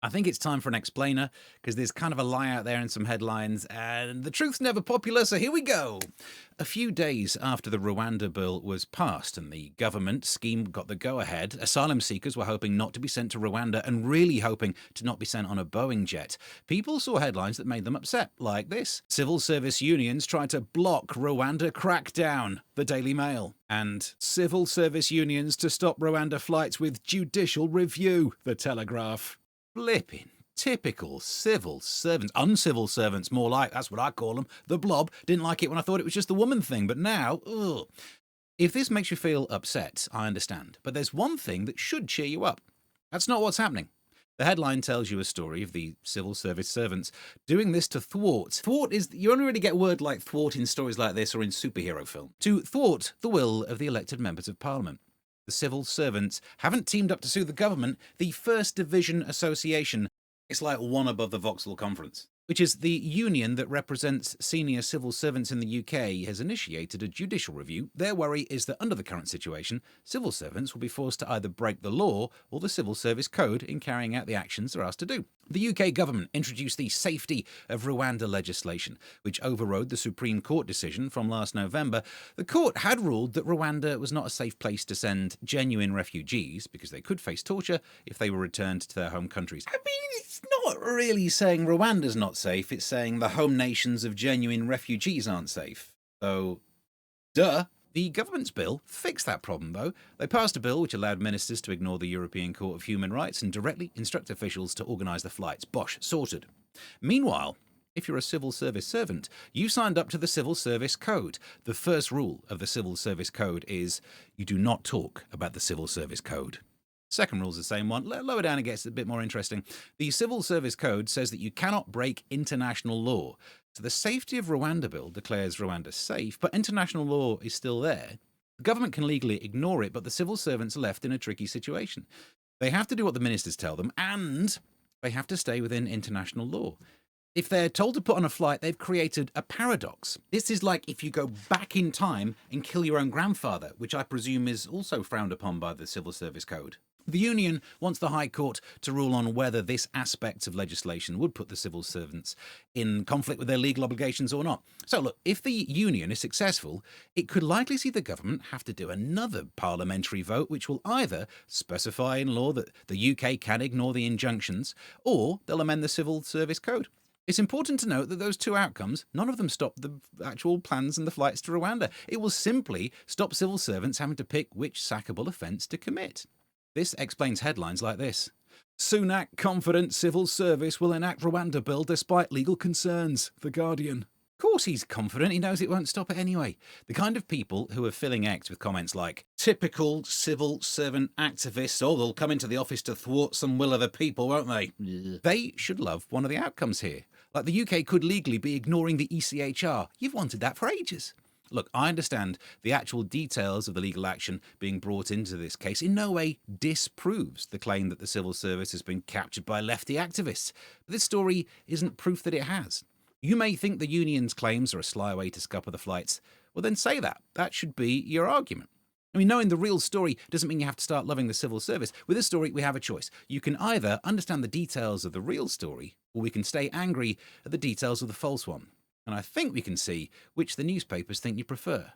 I think it's time for an explainer, because there's kind of a lie out there in some headlines, and the truth's never popular, so here we go. A few days after the Rwanda bill was passed and the government scheme got the go-ahead, asylum seekers were hoping not to be sent to Rwanda and really hoping to not be sent on a Boeing jet. People saw headlines that made them upset, like this. Civil service unions tried to block Rwanda crackdown, the Daily Mail. And civil service unions to stop Rwanda flights with judicial review, the Telegraph. Flipping typical civil servants, uncivil servants more like, that's what I call them. The Blob didn't like it when I thought it was just a woman thing, but now, ugh. If this makes you feel upset, I understand, but there's one thing that should cheer you up. That's not what's happening. The headline tells you a story of the civil service servants doing this to thwart. Thwart is, you only really get a word like thwart in stories like this or in superhero film. To thwart the will of the elected members of parliament. The civil servants haven't teamed up to sue the government. The First Division Association, it's like one above the Vauxhall Conference, which is the union that represents senior civil servants in the UK, has initiated a judicial review. Their worry is that under the current situation, civil servants will be forced to either break the law or the Civil Service Code in carrying out the actions they're asked to do. The UK government introduced the Safety of Rwanda legislation, which overrode the Supreme Court decision from last November. The court had ruled that Rwanda was not a safe place to send genuine refugees because they could face torture if they were returned to their home countries. I mean, it's not really saying Rwanda's not safe, it's saying the home nations of genuine refugees aren't safe. So, duh. The government's bill fixed that problem, though. They passed a bill which allowed ministers to ignore the European Court of Human Rights and directly instruct officials to organise the flights. Bosh, sorted. Meanwhile, if you're a civil service servant, you signed up to the Civil Service Code. The first rule of the Civil Service Code is you do not talk about the Civil Service Code. Second rule's the same one. Lower down it gets a bit more interesting. The Civil Service Code says that you cannot break international law. So the Safety of Rwanda bill declares Rwanda safe, but international law is still there. The government can legally ignore it, but the civil servants are left in a tricky situation. They have to do what the ministers tell them, and they have to stay within international law. If they're told to put on a flight, they've created a paradox. This is like if you go back in time and kill your own grandfather, which I presume is also frowned upon by the Civil Service Code. The union wants the High Court to rule on whether this aspect of legislation would put the civil servants in conflict with their legal obligations or not. So look, if the union is successful, it could likely see the government have to do another parliamentary vote which will either specify in law that the UK can ignore the injunctions, or they'll amend the Civil Service Code. It's important to note that those two outcomes, none of them stop the actual plans and the flights to Rwanda. It will simply stop civil servants having to pick which sackable offence to commit. This explains headlines like this. Sunak confident civil service will enact Rwanda bill despite legal concerns. The Guardian. Of course he's confident, he knows it won't stop it anyway. The kind of people who are filling X with comments like, typical civil servant activists, oh, they'll come into the office to thwart some will of the people, won't they? They should love one of the outcomes here. Like the UK could legally be ignoring the ECHR. You've wanted that for ages. Look, I understand the actual details of the legal action being brought into this case in no way disproves the claim that the civil service has been captured by lefty activists. But this story isn't proof that it has. You may think the union's claims are a sly way to scupper the flights. Well, then say that. That should be your argument. I mean, knowing the real story doesn't mean you have to start loving the civil service. With this story, we have a choice. You can either understand the details of the real story, or we can stay angry at the details of the false one. And I think we can see which the newspapers think you prefer.